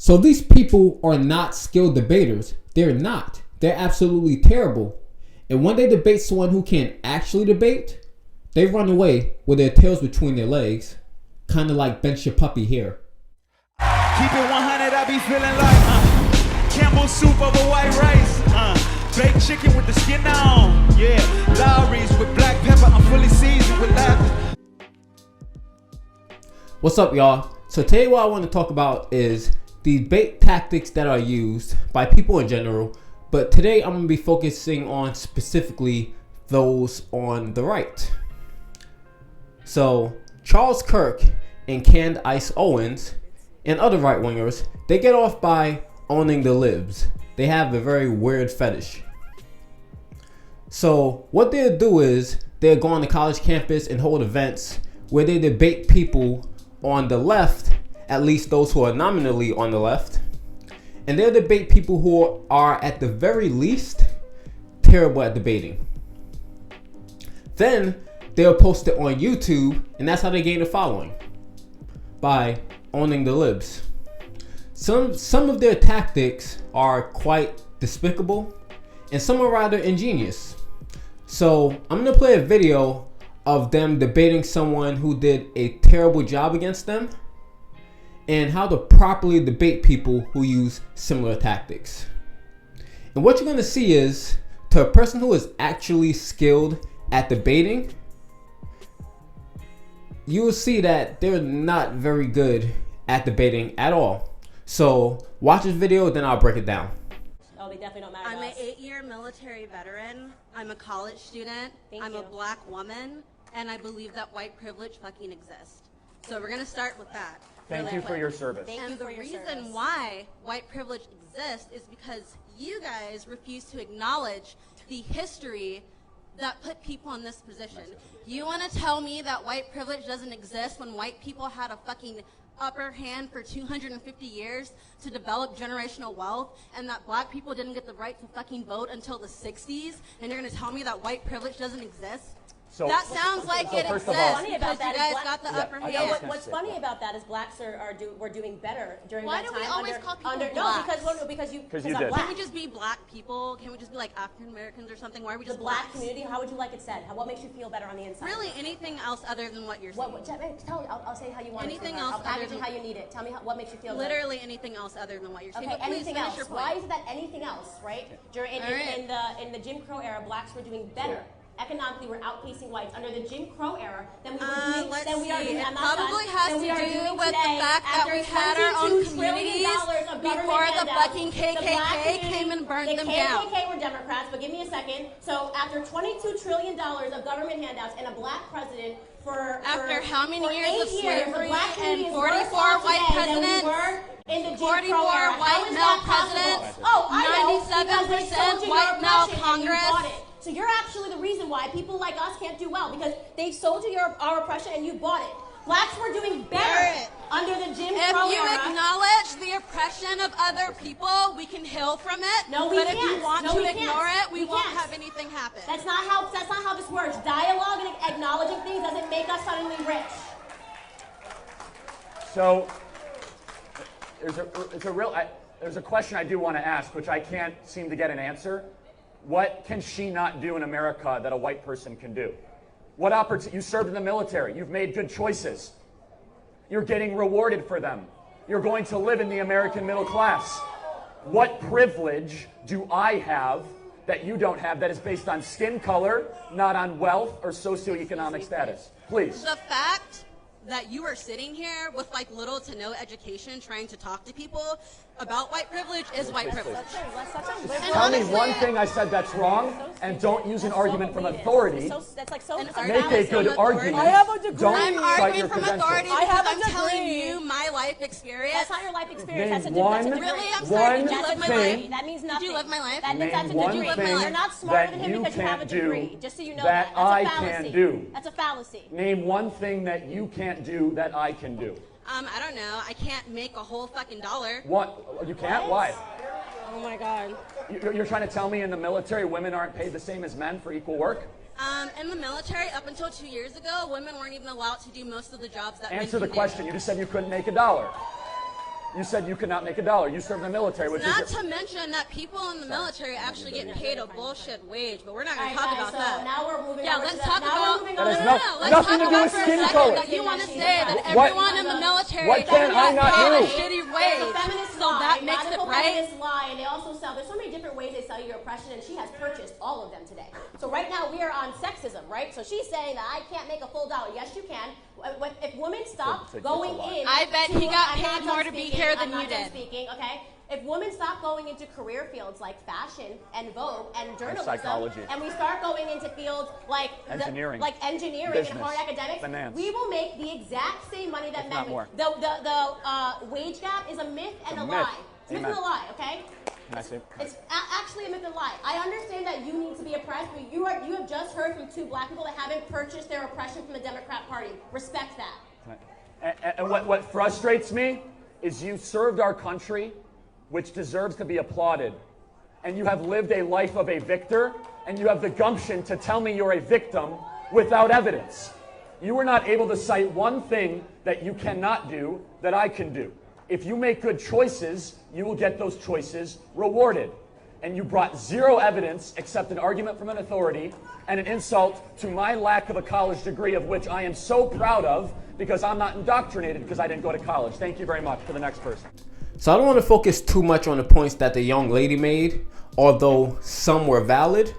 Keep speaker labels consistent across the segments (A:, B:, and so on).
A: So these people are not skilled debaters. They're not. They're absolutely terrible. And when they debate someone who can't actually debate, they run away with their tails between their legs, kind of like bench your puppy here.
B: Keep it 100, I be feeling like Campbell soup over white rice, baked chicken with the skin on, yeah, Lowry's with black pepper, I'm fully seasoned with laughter.
A: What's up, y'all? So today what I want to talk about is the debate tactics that are used by people in general, but today I'm going to be focusing on specifically those on the right. So Charles Kirk and Candace Owens and other right-wingers, they get off by owning the libs. They have a very weird fetish. So what they'll do is they'll go on the college campus and hold events where they debate people on the left, at least those who are nominally on the left, and they'll debate people who are at the very least terrible at debating. Then they'll post it on YouTube, and that's how they gain a following, by owning the libs. Some of their tactics are quite despicable, and some are rather ingenious. So I'm gonna play a video of them debating someone who did a terrible job against them, and how to properly debate people who use similar tactics. And what you're gonna see is, to a person who is actually skilled at debating, you will see that they're not very good at debating at all. So watch this video, then I'll break it down.
C: Oh, they definitely don't matter.
D: I'm an 8-year military veteran. I'm a college student. I'm a black woman, and I believe that white privilege fucking exists. So we're gonna start with that.
E: Thank you for your service.
D: And the reason why white privilege exists is because you guys refuse to acknowledge the history that put people in this position. You want to tell me that white privilege doesn't exist when white people had a fucking upper hand for 250 years to develop generational wealth, and that black people didn't get the right to fucking vote until the 60s, and you're going to tell me that white privilege doesn't exist?
E: So,
D: that sounds like it exists because you guys got the upper hand.
C: What's funny about that is blacks were doing better during
D: Why
C: that time.
D: Why do we always call people blacks?
C: No, because
E: you did.
D: Can't we just be black people? Can't we just be like African Americans or something? Why are we just
C: the black
D: blacks?
C: community? How would you like it said? What makes you feel better on the inside?
D: Really, anything else other than what you're saying?
C: Tell me. I'll say how you want
D: anything
C: it.
D: else
C: I'll package it how you need it. Tell me what makes you feel
D: literally better. Anything else other than what you're saying.
C: Okay,
D: but
C: anything else.
D: Your point.
C: Why is that anything else, right? In the Jim Crow era, blacks were doing better. Economically, we're outpacing whites under the Jim Crow era than we were doing.
D: It probably has to do with the fact that we had our own communities before the fucking KKK came and burned them down.
C: The KKK were Democrats, but give me a second. So after $22 trillion of government handouts and a black president
D: after how many years of slavery
C: and
D: 44 white presidents?
C: In the
D: 44 white male presidents, 97% white male Congress.
C: So you're actually the reason why people like us can't do well, because they sold you our oppression and you bought it. Blacks were doing better under the Jim Crow era.
D: If you acknowledge the oppression of other people, we can heal from it.
C: No, we
D: can't.
C: But if
D: you want to ignore it, we won't
C: can't.
D: have anything happen.
C: That's not how this works. Dialogue and acknowledging things doesn't make us suddenly rich.
E: So there's a question I do want to ask, which I can't seem to get an answer. What can she not do in America that a white person can do? What opportunity? You served in the military. You've made good choices. You're getting rewarded for them. You're going to live in the American middle class. What privilege do I have that you don't have that is based on skin color, not on wealth or socioeconomic status? Please.
D: The fact that you are sitting here with like little to no education trying to talk to people about white privilege is white privilege.
E: Tell me one thing I said that's wrong, and don't use an argument from authority. Make a good argument.
F: I have a degree.
E: Don't
D: I'm
E: cite
D: arguing
E: your
D: from
E: credentials.
D: authority
F: I have
D: because
F: a
D: I'm telling
F: degree.
D: you my life experience.
C: That's not your life experience.
E: Name
C: That's a degree.
D: Really? I'm sorry. Did you live my life?
C: That means nothing.
D: Did you live my life?
C: That's a
E: Name one
C: degree.
E: thing
C: You're not smarter than
E: that
C: him
E: you
C: because you have a
E: can't do
C: degree. Just so you know
E: that
C: that. That's
E: I
C: a fallacy.
E: can do.
C: That's a fallacy.
E: Name one thing that you can't do that I can do.
D: I don't know. I can't make a whole fucking dollar.
E: What? You can't? Why?
F: Oh my God.
E: You're trying to tell me in the military women aren't paid the same as men for equal work?
D: In the military, up until 2 years ago, women weren't even allowed to do most of the jobs that men
E: Answer the
D: can
E: question.
D: do.
E: You just said you couldn't make a dollar. You said you could not make $1. You served in the military, which
D: Not
E: is
D: to mention that people in the military actually get paid a bullshit wage, but we're not going to talk about
C: so
D: that.
C: Now we're moving
D: Yeah,
C: over
D: let's
C: to
D: talk about.
E: That has
D: Let's
E: nothing
D: talk
E: to do
D: about
E: with
D: for a
E: skin
D: second
E: color.
D: that you want to say that
E: What?
D: everyone in the military
E: What can I not
D: paid a
E: do?
D: shitty
C: It's
D: wage,
C: a feminist
D: so
C: lie,
D: that makes it
C: radical
D: right.
C: feminist lie, and they also sell. There's so many different ways they sell you oppression, and she has purchased all of them today. So right now we are on sexism, right? So she's saying that I can't make a full $1. Yes, you can. If women stop going in,
D: I bet he got
C: I'm not
D: paid
C: done
D: more to be
C: speaking,
D: here than
C: I'm not
D: you
C: done
D: did.
C: Speaking, okay. If women stop going into career fields like fashion and Vogue and journalism,
E: psychology.
C: and we start going into fields like
E: Engineering.
C: engineering
E: Business.
C: and hard academics,
E: Finance.
C: we will make the exact same money that
E: If
C: men
E: not more.
C: make. The wage gap is a myth and a
E: myth.
C: lie. It's a myth
E: Amen.
C: and a lie, okay?
E: Can I say?
C: It's actually a myth and a lie. I understand that you need to be oppressed, but you have just heard from 2 black people that haven't purchased their oppression from the Democrat Party. Respect that.
E: And what frustrates me is you served our country, which deserves to be applauded, and you have lived a life of a victor, and you have the gumption to tell me you're a victim without evidence. You were not able to cite one thing that you cannot do that I can do. If you make good choices, you will get those choices rewarded. And you brought 0 evidence except an argument from an authority and an insult to my lack of a college degree, of which I am so proud of, because I'm not indoctrinated because I didn't go to college. Thank you very much. For the next person.
A: So I don't want to focus too much on the points that the young lady made, although some were valid.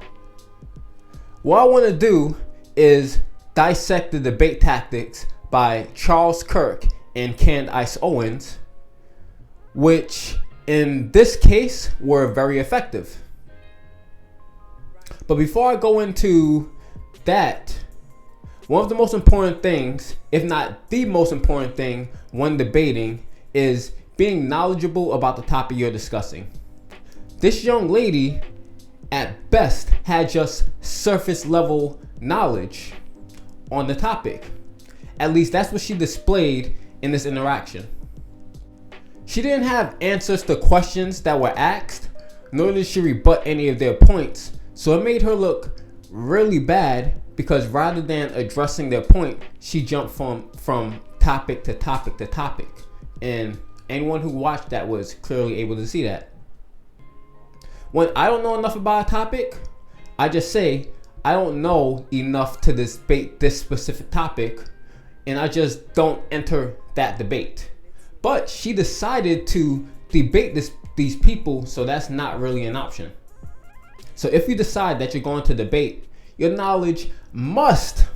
A: What I want to do is dissect the debate tactics by Charles Kirk and Candace Owens, which in this case were very effective. But before I go into that, one of the most important things, if not the most important thing when debating, is being knowledgeable about the topic you're discussing. This young lady, at best, had just surface level knowledge on the topic. At least that's what she displayed in this interaction. She didn't have answers to questions that were asked, nor did she rebut any of their points, so it made her look really bad, because rather than addressing their point, she jumped from topic to topic to topic. And anyone who watched that was clearly able to see that. When I don't know enough about a topic, I just say, I don't know enough to debate this specific topic, and I just don't enter that debate. But she decided to debate these people, so that's not really an option. So if you decide that you're going to debate, your knowledge must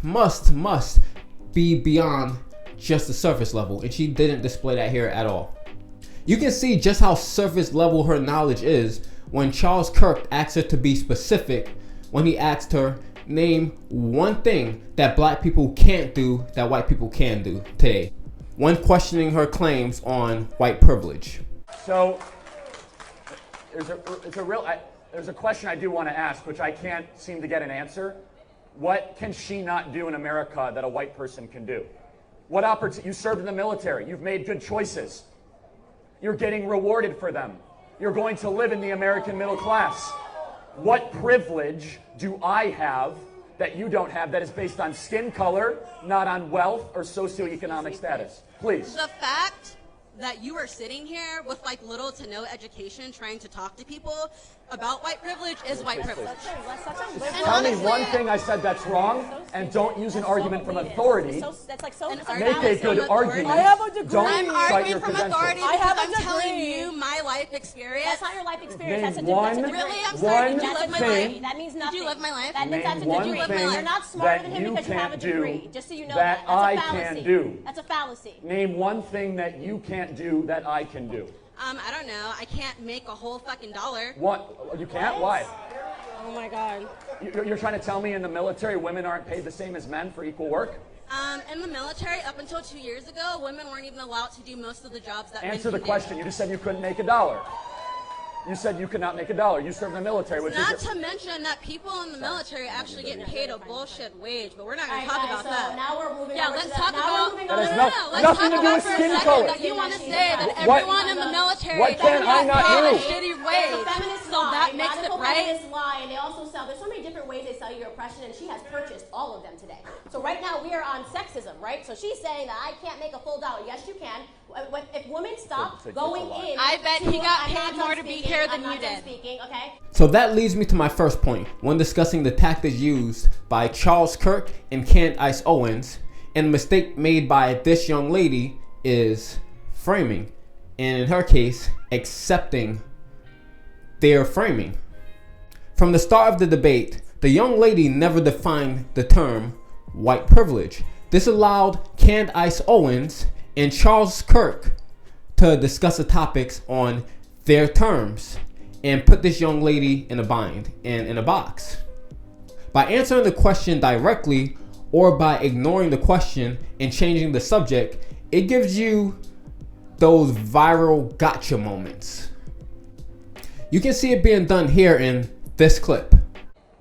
A: be beyond just the surface level, and she didn't display that here at all. You can see just how surface level her knowledge is when Charles Kirk asked her to be specific, when he asked her, name one thing that black people can't do that white people can do today, when questioning her claims on white privilege.
E: So there's a question I do want to ask, which I can't seem to get an answer. What can she not do in America that a white person can do? What opportunity? You served in the military. You've made good choices. You're getting rewarded for them. You're going to live in the American middle class. What privilege do I have that you don't have that is based on skin color, not on wealth or socioeconomic status? Please.
D: The fact that you are sitting here with like little to no education trying to talk to people about white privilege is white privilege.
E: Tell me one thing I said that's wrong, and don't use an argument from authority. Make a good argument.
F: I have a degree.
E: Don't
D: I'm
E: cite your
D: arguing from authority
E: credentials.
F: I have
D: because
F: a
D: I'm telling
F: degree.
D: you my life experience.
C: That's not your life experience.
E: Name
C: That's a
E: one-
C: degree.
D: Really? I'm sorry. Did you
E: one
D: live my
E: thing-
D: life?
C: That means nothing.
D: Did you live my life?
C: That means that's a
E: Name one
C: degree.
E: thing
C: You're not smarter than
E: that
C: him
E: you
C: because you have a
E: can't do
C: degree. Just so you know
E: that
C: that.
E: I
C: That's a
E: can
C: fallacy.
E: do.
C: That's a fallacy.
E: Name one thing that you can't do that I can do.
D: I don't know. I can't make a whole fucking dollar.
E: What? You can't? Why?
F: Oh my God.
E: You're trying to tell me in the military women aren't paid the same as men for equal work?
D: In the military, up until 2 years ago, women weren't even allowed to do most of the jobs that men
E: Answer the
D: can
E: question.
D: do.
E: You just said you couldn't make $1. You said you could not make $1. You served in the military, which
D: Not
E: is
D: to mention that people in the military actually get paid a bullshit wage, but we're not going to
C: Alright,
D: talk
C: guys,
D: about
C: so
D: that.
C: now we're moving
D: Yeah,
C: over
D: let's
C: to
D: talk
C: now
D: about.
C: we're moving
E: That
C: over
E: has
C: to
E: nothing
D: Let's talk
E: to do
D: about
E: with
D: for a
E: skin
D: second
E: color.
D: that you want to say that
E: What-
D: everyone in the military
E: what can I not
D: paid a
E: do?
D: shitty
C: It's a
D: wage,
C: feminist
D: so
C: lie,
D: that makes it
C: radical
D: right.
C: feminist lie, and they also sell. There's so many different ways they sell you oppression, and she has purchased all of them today. So right now we are on sexism, right? So she's saying that I can't make a full $1. Yes, you can. If women stop going in,
D: I bet he got paid more to be here than you did.
C: Okay?
A: So that leads me to my first point when discussing the tactics used by Charles Kirk and Candace Owens, and the mistake made by this young lady is framing, and in her case, accepting their framing. From the start of the debate, the young lady never defined the term white privilege. This allowed Candace Owens and Charles Kirk to discuss the topics on their terms and put this young lady in a bind and in a box. By answering the question directly or by ignoring the question and changing the subject, it gives you those viral gotcha moments. You can see it being done here in this clip.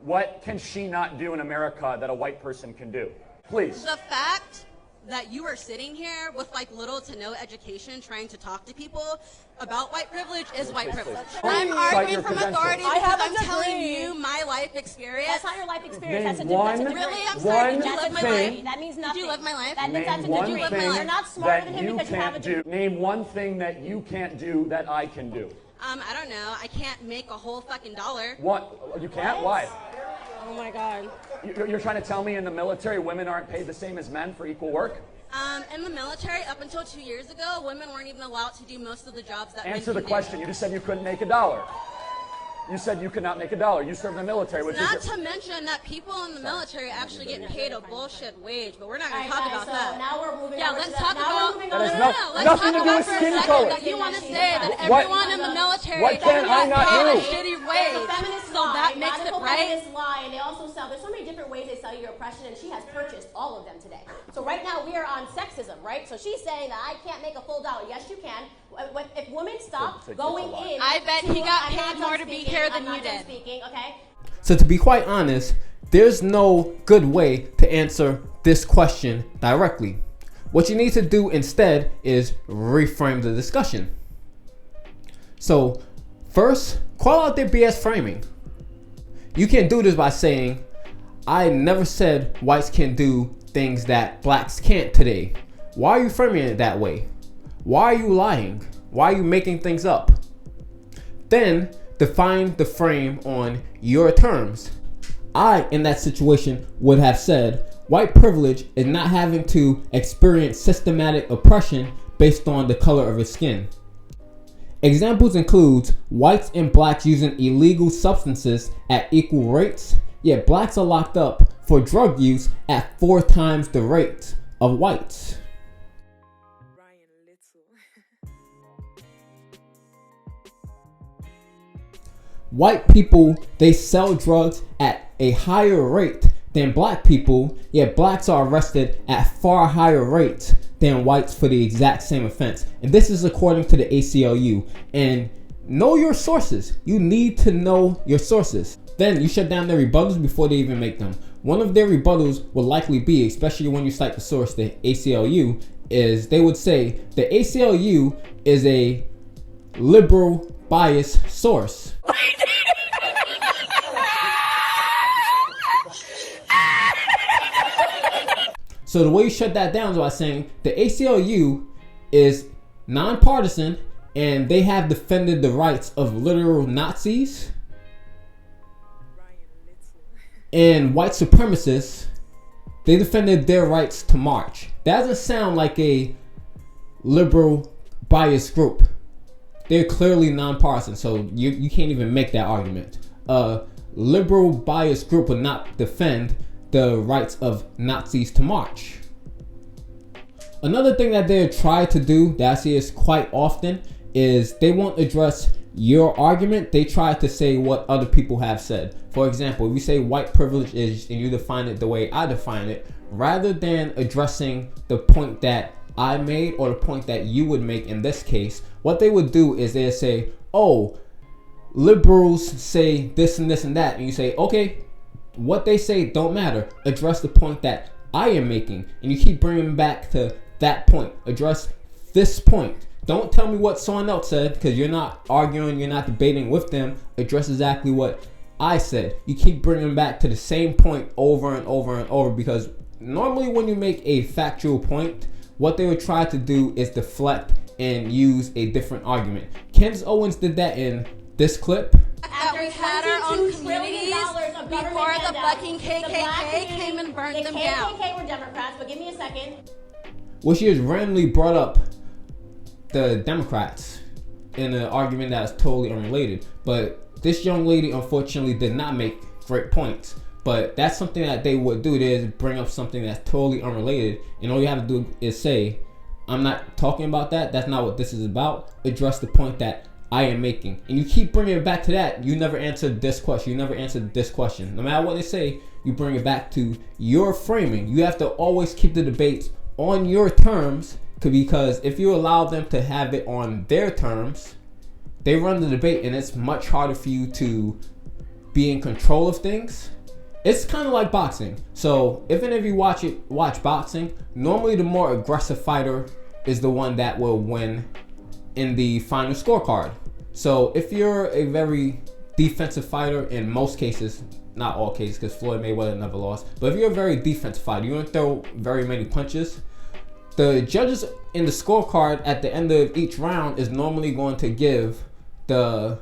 E: What can she not do in America that a white person can do? Please.
D: The fact that you are sitting here with like little to no education trying to talk to people about white privilege is white privilege. I'm arguing from authority because I'm telling you my life experience.
C: That's not your life experience.
E: Name
C: That's a different.
D: Really? I'm sorry. Did you live my life?
C: That means nothing.
D: Did you live my life?
C: That's a
E: Name one
C: degree.
E: thing
C: You're not smarter than
E: that
C: him
E: you
C: because you have a
E: can't
C: degree.
E: do. Name one thing that you can't do that I can do.
D: I don't know. I can't make a whole fucking dollar.
E: What? You can't? Why?
F: Oh my God.
E: You're trying to tell me in the military women aren't paid the same as men for equal work?
D: In the military, up until 2 years ago, women weren't even allowed to do most of the jobs that men
E: Answer the
D: can
E: question. You just said you couldn't make a dollar. You said you could not make a dollar. You served in the military, which
D: Not
E: is
D: to mention that people in the military actually get paid a bullshit wage, but we're not going to
C: Alright,
D: talk
C: guys,
D: about
C: so
D: that.
C: now we're moving
D: Yeah,
C: over
D: let's
C: to
D: talk
C: now
D: about.
C: we're moving
E: That
C: over
E: has
C: to
E: nothing
D: Let's
E: to
D: talk
E: do
D: about
E: with
D: for a
E: skin
D: second
E: color.
D: that you want to say that
E: What-
D: everyone in the military
E: what can I not
D: paid a
E: do?
D: shitty
C: It's
D: wage.
C: a feminist
D: So
C: lie,
D: that makes it
C: radical
D: right.
C: feminist lie, and they also sell. There's so many different ways they sell your oppression, and she has purchased all of them today. So right now we are on sexism, right? So she's saying that I can't make a full dollar. Yes, you can. If women stop going in,
D: I bet he got
C: I'm not
D: paid
C: done
D: more to be
C: speaking.
D: here than
C: I'm not
D: you
C: done
D: did.
C: Speaking, okay?
A: So to be quite honest, there's no good way to answer this question directly. What you need to do instead is reframe the discussion. So first, call out their BS framing. You can do this by saying, I never said whites can do things that blacks can't today. Why are you framing it that way? Why are you lying? Why are you making things up? Then define the frame on your terms. I, in that situation, would have said, white privilege is not having to experience systematic oppression based on the color of your skin. Examples include whites and blacks using illegal substances at equal rates, yet blacks are locked up for drug use at 4 times the rate of whites. White people, they sell drugs at a higher rate than black people, yet blacks are arrested at far higher rates than whites for the exact same offense. And this is according to the ACLU. And know your sources. You need to know your sources. Then you shut down their rebuttals before they even make them. One of their rebuttals will likely be, especially when you cite the source, the ACLU, is they would say the ACLU is a liberal bias source. So the way you shut that down is by saying the ACLU is nonpartisan and they have defended the rights of literal Nazis and white supremacists. They defended their rights to march. That doesn't sound like a liberal bias group. They're clearly nonpartisan, so you can't even make that argument. A liberal bias group would not defend the rights of Nazis to march. Another thing that they try to do that I see is quite often is they won't address your argument. They try to say what other people have said. For example, if you say white privilege is and you define it the way I define it, rather than addressing the point that I made or the point that you would make in this case, what they would do is they'd say, oh, liberals say this and this and that, and you say, okay, what they say don't matter. Address the point that I am making, and you keep bringing back to that point. Address this point. Don't tell me what someone else said, because you're not arguing, you're not debating with them. Address exactly what I said. You keep bringing back to the same point over and over and over, because normally when you make a factual point, what they would try to do is deflect and use a different argument. Candace Owens did that in this clip.
D: That we had our own communities before the fucking KKK came and burned them down.
C: The KKK were Democrats, but give me a second.
A: Well, she has randomly brought up the Democrats in an argument that is totally unrelated. But this young lady, unfortunately, did not make great points. But that's something that they would do, is bring up something that's totally unrelated. And all you have to do is say, I'm not talking about that. That's not what this is about. Address the point that I am making. And you keep bringing it back to that. You never answered this question. You never answered this question. No matter what they say, you bring it back to your framing. You have to always keep the debates on your terms, because if you allow them to have it on their terms, they run the debate and it's much harder for you to be in control of things. It's kind of like boxing. So if any of you watch boxing, normally the more aggressive fighter is the one that will win in the final scorecard. So if you're a very defensive fighter, in most cases, not all cases, because Floyd Mayweather never lost, but if you're a very defensive fighter, you don't throw very many punches, the judges in the scorecard at the end of each round is normally going to give the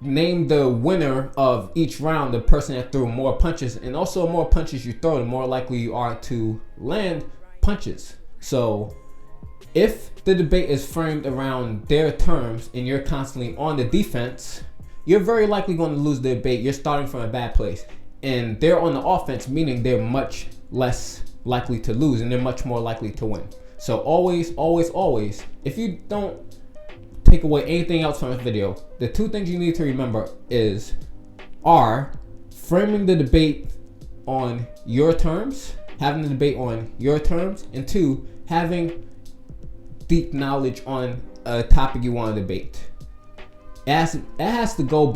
A: name the winner of each round, the person that threw more punches. And also, the more punches you throw, the more likely you are to land punches. So if the debate is framed around their terms and you're constantly on the defense, you're very likely going to lose the debate. You're starting from a bad place. And they're on the offense, meaning they're much less likely to lose and they're much more likely to win. So always, if you don't take away anything else from this video, the two things you need to remember are framing the debate on your terms, having the debate on your terms, and two, having deep knowledge on a topic you want to debate. It has to go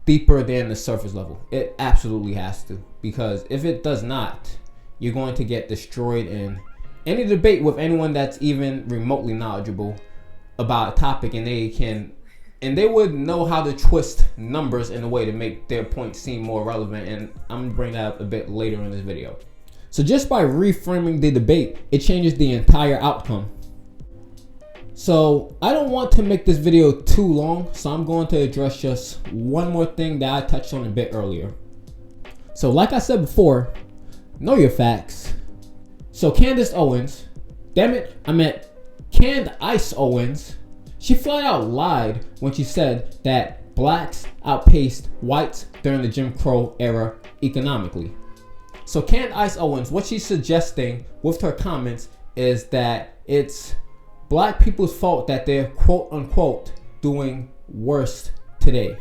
A: deeper than the surface level. It absolutely has to, because if it does not, you're going to get destroyed in any debate with anyone that's even remotely knowledgeable about a topic, and they would know how to twist numbers in a way to make their point seem more relevant. And I'm gonna bring that up a bit later in this video. So just by reframing the debate, it changes the entire outcome. So I don't want to make this video too long, so I'm going to address just one more thing that I touched on a bit earlier. So like I said before, know your facts. So Candace Owens, Candace Owens, she flat out lied when she said that blacks outpaced whites during the Jim Crow era economically. So Candace Owens, what she's suggesting with her comments is that it's black people's fault that they're quote unquote doing worse today.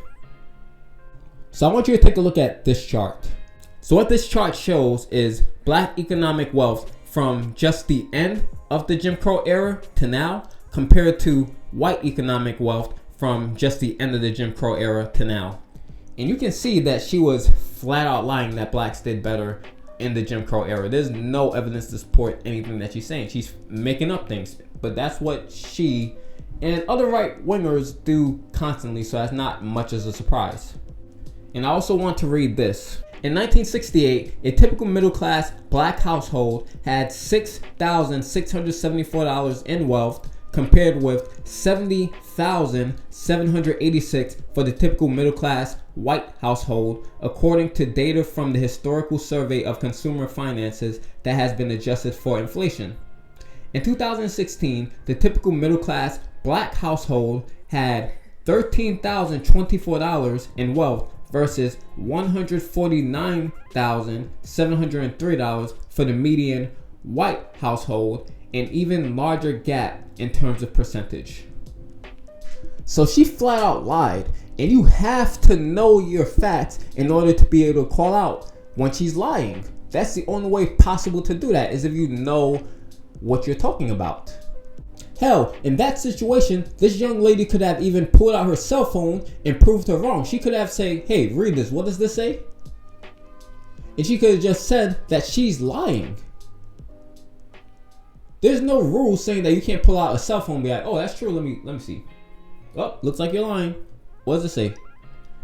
A: So I want you to take a look at this chart. So what this chart shows is black economic wealth from just the end of the Jim Crow era to now, compared to white economic wealth from just the end of the Jim Crow era to now. And you can see that she was flat out lying that blacks did better in the Jim Crow era. There's no evidence to support anything that she's saying. She's making up things, but that's what she and other right wingers do constantly, so that's not much as a surprise. And I also want to read this. In 1968, a typical middle-class black household had $6,674 in wealth, compared with $70,786 for the typical middle-class white household, according to data from the Historical Survey of Consumer Finances that has been adjusted for inflation. In 2016, the typical middle-class black household had $13,024 in wealth versus $149,703 for the median white household, an even larger gap in terms of percentage. So she flat out lied, and you have to know your facts in order to be able to call out when she's lying. That's the only way possible to do that, is if you know what you're talking about. Hell, in that situation, this young lady could have even pulled out her cell phone and proved her wrong. She could have said, hey, read this. What does this say? And she could have just said that she's lying. There's no rule saying that you can't pull out a cell phone and be like, oh, that's true. Let me see. Oh, looks like you're lying. What does it say?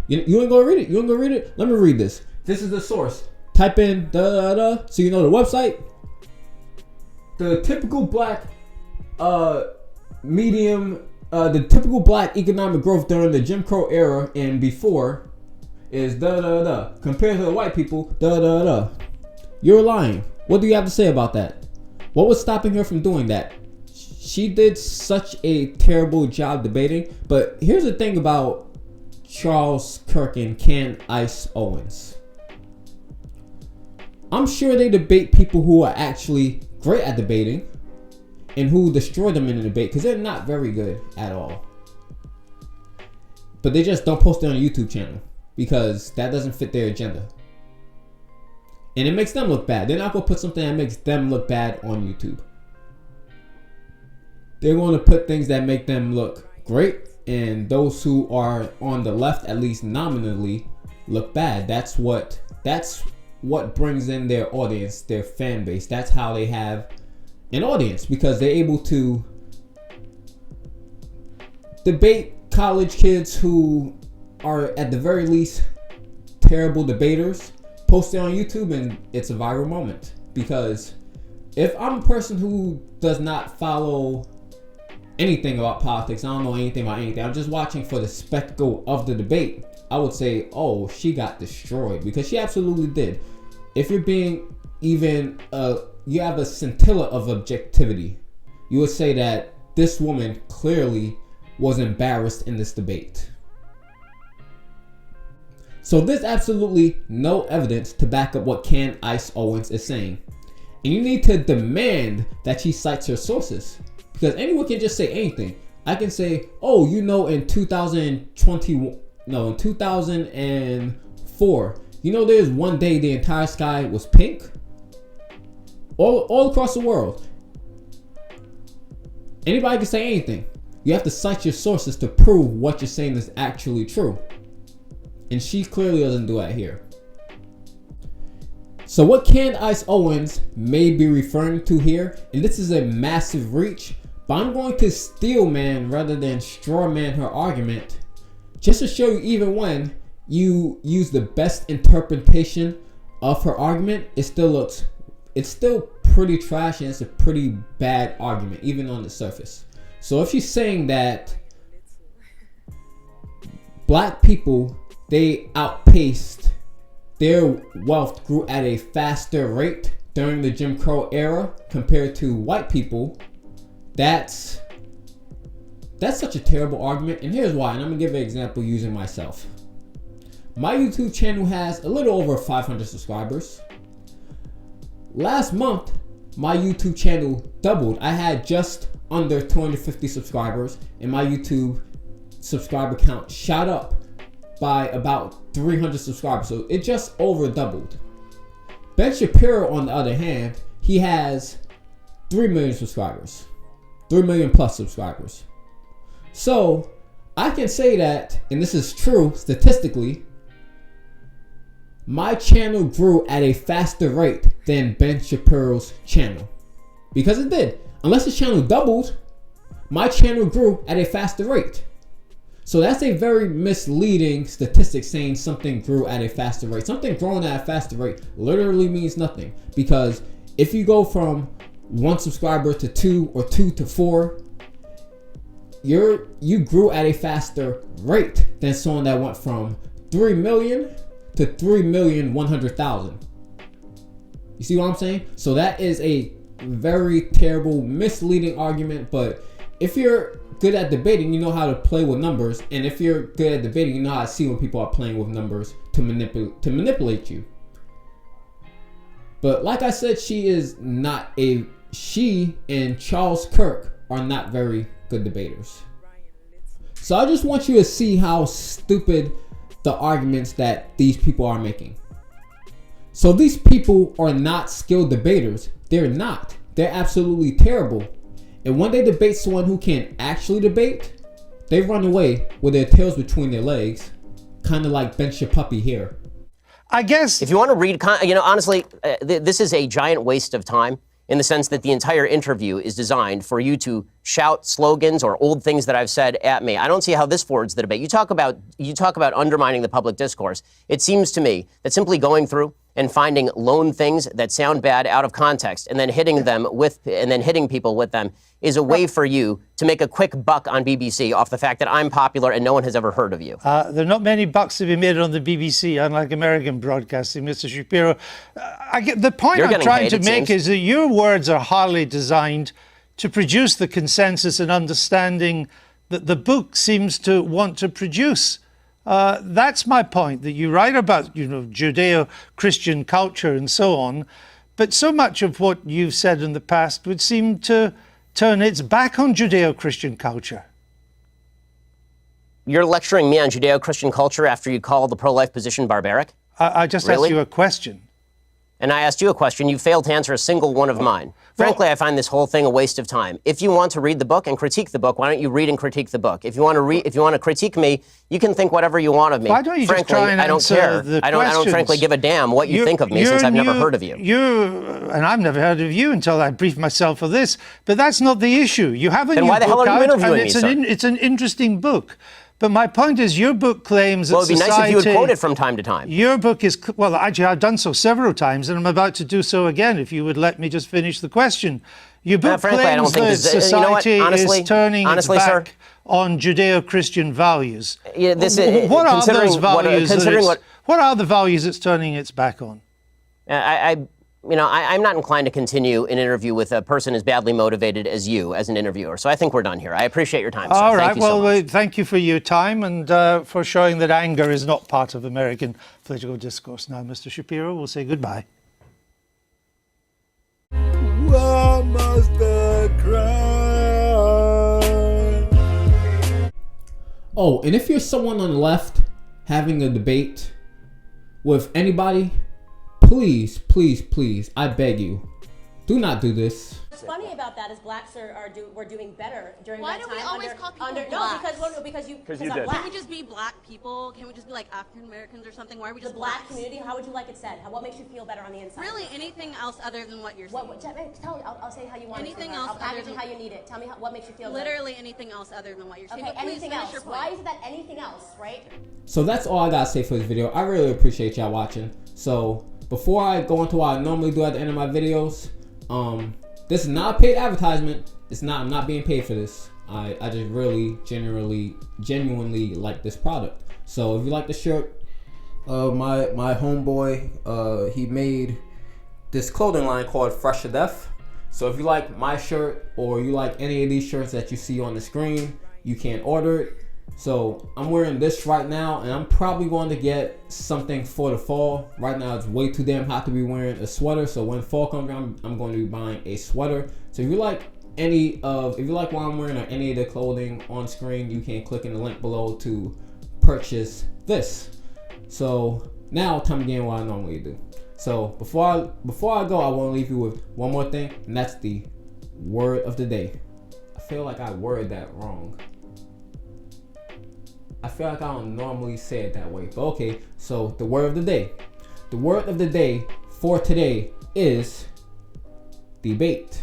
A: You ain't gonna read it? You ain't gonna read it? Let me read this. This is the source. type in so you know the website. The typical black the typical black economic growth during the Jim Crow era and before is compared to the white people, You're lying. What do you have to say about that? What was stopping her from doing that? She did such a terrible job debating. But here's the thing about Charles Kirk and Candace Owens. I'm sure they debate people who are actually great at debating and who destroy them in the debate, because they're not very good at all. But they just don't post it on a YouTube channel because that doesn't fit their agenda. And it makes them look bad. They're not going to put something that makes them look bad on YouTube. They're going to put things that make them look great, and those who are on the left, at least nominally, look bad. That's what brings in their audience, their fan base. That's how they have an audience, because they're able to debate college kids who are at the very least terrible debaters, post it on YouTube, and it's a viral moment. Because if I'm a person who does not follow anything about politics, I don't know anything about anything, I'm just watching for the spectacle of the debate, I would say, oh, she got destroyed, because she absolutely did. If you're being even you have a scintilla of objectivity, you would say that this woman clearly was embarrassed in this debate. So there's absolutely no evidence to back up what Candace Owens is saying. And you need to demand that she cites her sources, because anyone can just say anything. I can say, oh, in 2004, there's one day the entire sky was pink. All across the world. Anybody can say anything. You have to cite your sources to prove what you're saying is actually true. And she clearly doesn't do that here. So what Candace Owens may be referring to here, and this is a massive reach, but I'm going to steel man rather than straw man her argument, just to show you even when you use the best interpretation of her argument, it's still pretty trash, and it's a pretty bad argument, even on the surface. So if she's saying that black people, they outpaced, their wealth grew at a faster rate during the Jim Crow era compared to white people, that's such a terrible argument. And here's why, and I'm gonna give an example using myself. My YouTube channel has a little over 500 subscribers. Last month, my YouTube channel doubled. I had just under 250 subscribers, and my YouTube subscriber count shot up by about 300 subscribers. So it just over doubled. Ben Shapiro, on the other hand, he has 3 million subscribers. 3 million plus subscribers. So I can say that, and this is true statistically, my channel grew at a faster rate than Ben Shapiro's channel. Because it did. Unless the channel doubled, my channel grew at a faster rate. So that's a very misleading statistic, saying something grew at a faster rate. Something growing at a faster rate literally means nothing. Because if you go from 1 subscriber to 2 or 2 to 4, you grew at a faster rate than someone that went from 3 million to 3,100,000. You see what I'm saying? So that is a very terrible, misleading argument. But if you're good at debating, you know how to play with numbers. And if you're good at debating, you know how to see when people are playing with numbers to manipulate you. But like I said, she and Charles Kirk are not very good debaters. So I just want you to see how stupid the arguments that these people are making. So these people are not skilled debaters. They're not. They're absolutely terrible. And when they debate someone who can actually debate, they run away with their tails between their legs, kind of like Ben Shapuppy here.
G: I guess
H: if you want to read, honestly, this is a giant waste of time, in the sense that the entire interview is designed for you to shout slogans or old things that I've said at me. I don't see how this forwards the debate. You talk about undermining the public discourse. It seems to me that simply going through and finding lone things that sound bad out of context and then hitting people with them is a way for you to make a quick buck on BBC off the fact that I'm popular and no one has ever heard of you.
G: There are not many bucks to be made on the BBC, unlike American broadcasting, Mr. Shapiro. The point I'm trying to make is that your words are hardly designed to produce the consensus and understanding that the book seems to want to produce. That's my point, that you write about, Judeo-Christian culture and so on, but so much of what you've said in the past would seem to turn its back on Judeo-Christian culture.
H: You're lecturing me on Judeo-Christian culture after you call the pro-life position barbaric?
G: I just asked you a question.
H: And I asked you a question. You failed to answer a single one of mine. Frankly, I find this whole thing a waste of time. If you want to read the book and critique the book, why don't you read and critique the book? If you want to critique me, you can think whatever you want of me.
G: Why don't you
H: frankly,
G: just try and
H: I don't care. I don't frankly give a damn what you think of me since I've never heard of you.
G: And I've never heard of you until I briefed myself for this. But that's not the issue. You have a new book out.
H: Then why the hell are you interviewing me, sir?
G: It's an interesting book. But my point is, your book claims that
H: society... Well, it'd be nice if you would quote it from time to time.
G: Your book is... Well, actually, I've done so several times, and I'm about to do so again, if you would let me just finish the question. Your book claims that society is turning its back on Judeo-Christian values.
H: Yeah,
G: what are those values? What are the values it's turning its back on?
H: I'm not inclined to continue an interview with a person as badly motivated as you as an interviewer. So I think we're done here. I appreciate your time, sir.
G: All right.
H: Thank you so much.
G: Thank you for your time and for showing that anger is not part of American political discourse. Now, Mr. Shapiro, we'll say goodbye.
B: What must the cry?
A: Oh, and if you're someone on the left having a debate with anybody, please, please, please, I beg you, do not do this.
C: What's funny about that is blacks were doing better during that time.
D: Why do we always call people blacks?
C: No, because you
E: did.
D: Can we just be black people? Can we just be like African Americans or something? Why are we just
C: the black community? How would you like it said? What makes you feel better on the inside?
D: Really, anything else other than what you're saying?
C: Tell me. I'll say how you want
D: anything
C: it.
D: else
C: I'll package it how you need it. Tell me what makes you feel
D: literally anything else other than what you're saying.
C: Okay, anything else. Why is it that anything else, right?
A: So that's all I gotta say for this video. I really appreciate y'all watching. So before I go into what I normally do at the end of my videos, this is not a paid advertisement. I'm not being paid for this. I just really genuinely like this product. So if you like the shirt, my homeboy, he made this clothing line called Fresh to Death. So if you like my shirt or you like any of these shirts that you see on the screen, you can order it. So I'm wearing this right now, and I'm probably going to get something for the fall. Right now it's way too damn hot to be wearing a sweater, so when fall comes around, I'm going to be buying a sweater. So if you like what I'm wearing or any of the clothing on screen, you can click in the link below to purchase this. So now time to get in what I normally do. So before I go, I want to leave you with one more thing, and that's the word of the day. I feel like I worded that wrong. I feel like I don't normally say it that way, but okay. So the word of the day. The word of the day for today is debate.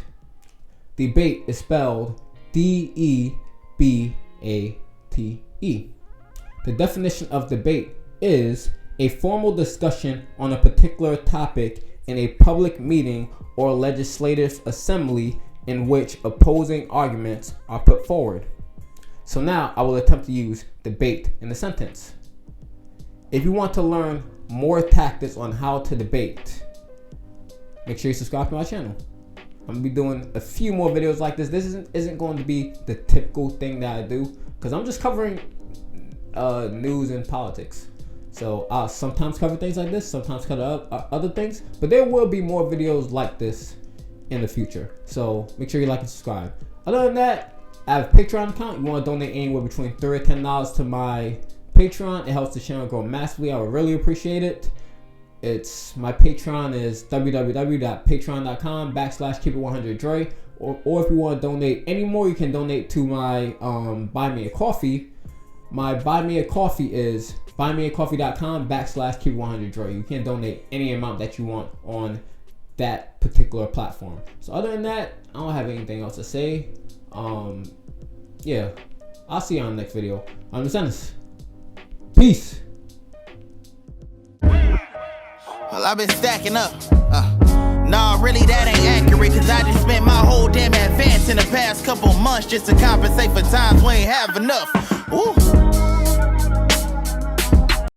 A: Debate is spelled D-E-B-A-T-E. The definition of debate is a formal discussion on a particular topic in a public meeting or legislative assembly in which opposing arguments are put forward. So now I will attempt to use debate in the sentence. If you want to learn more tactics on how to debate, make sure you subscribe to my channel. I'm gonna be doing a few more videos like this. This isn't going to be the typical thing that I do, because I'm just covering news and politics. So I'll sometimes cover things like this, sometimes cover other things, but there will be more videos like this in the future. So make sure you like and subscribe. Other than that, I have a Patreon account. You want to donate anywhere between $3 and $10 to my Patreon. It helps the channel grow massively. I would really appreciate it. My Patreon is www.patreon.com/keepit100dre. Or if you want to donate any more, you can donate to my Buy Me a Coffee. My Buy Me a Coffee is buymeacoffee.com/keepit100dre. You can donate any amount that you want on that particular platform. So other than that, I don't have anything else to say. Yeah, I'll see you on the next video. I'm Candace. Peace.
I: Well, I've been stacking up. Nah, really that ain't accurate, cause I just spent my whole damn advance in the past couple months just to compensate for times we ain't have enough. Ooh.